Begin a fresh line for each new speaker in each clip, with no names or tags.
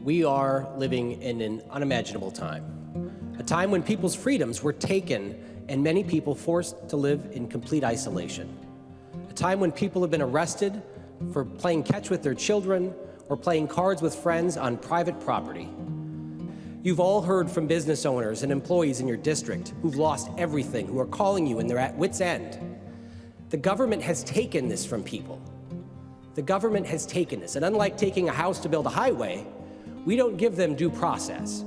We are living in an unimaginable time, a time when people's freedoms were taken and many people forced to live in complete isolation, a time when people have been arrested for playing catch with their children or playing cards with friends on private property. You've all heard from business owners and employees in your district who've lost everything, who are calling you and they're at wit's end. The government has taken this from people. The government has taken this, and unlike taking a house to build a highway, we don't give them due process.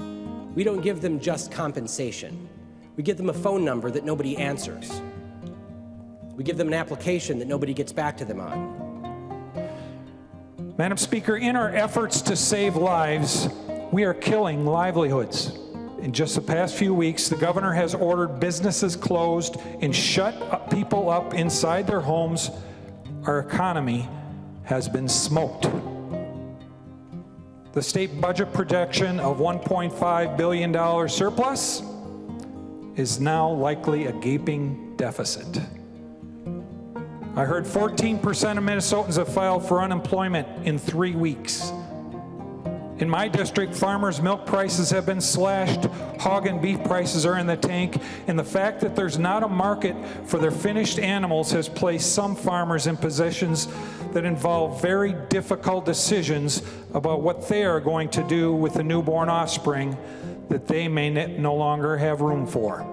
We don't give them just compensation. We give them a phone number that nobody answers. We give them an application that nobody gets back to them on.
Madam Speaker, in our efforts to save lives, we are killing livelihoods. In just the past few weeks, the governor has ordered businesses closed and shut people up inside their homes. Our economy has been smoked. The state budget projection of $1.5 billion surplus is now likely a gaping deficit. I heard 14% of Minnesotans have filed for unemployment in 3 weeks. In my district, farmers' milk prices have been slashed, hog and beef prices are in the tank, and the fact that there's not a market for their finished animals has placed some farmers in positions that involve very difficult decisions about what they are going to do with the newborn offspring that they may no longer have room for.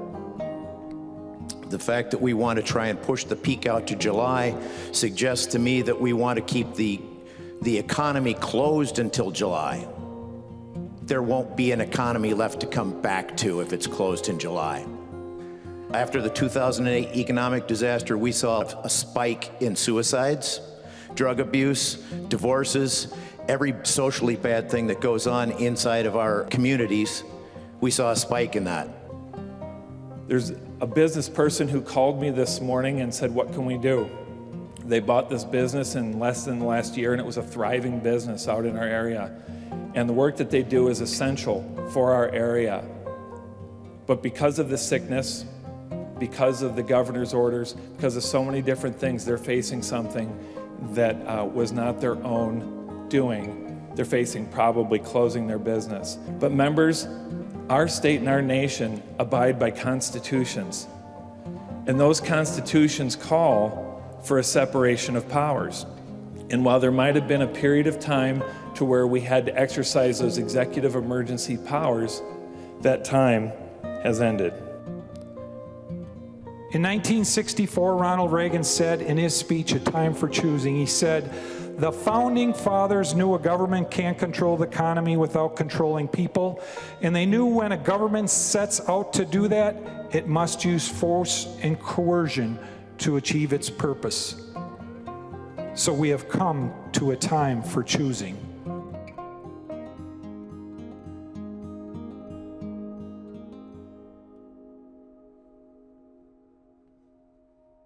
The fact that we want to try and push the peak out to July suggests to me that we want to keep the economy closed until July. There won't be an economy left to come back to if it's closed in July. After the 2008 economic disaster, we saw a spike in suicides, drug abuse, divorces, every socially bad thing that goes on inside of our communities. We saw a spike in that.
There's a business person who called me this morning and said, what can we do? They bought this business in less than the last year, and it was a thriving business out in our area. And the work that they do is essential for our area. But because of the sickness, because of the governor's orders, because of so many different things, they're facing something that was not their own doing. They're facing probably closing their business. But members, our state and our nation abide by constitutions. And those constitutions call for a separation of powers. And while there might have been a period of time to where we had to exercise those executive emergency powers, that time has ended.
In 1964, Ronald Reagan said in his speech, A Time for Choosing, he said, "The founding fathers knew a government can't control the economy without controlling people, and they knew when a government sets out to do that, it must use force and coercion to achieve its purpose." So we have come to a time for choosing.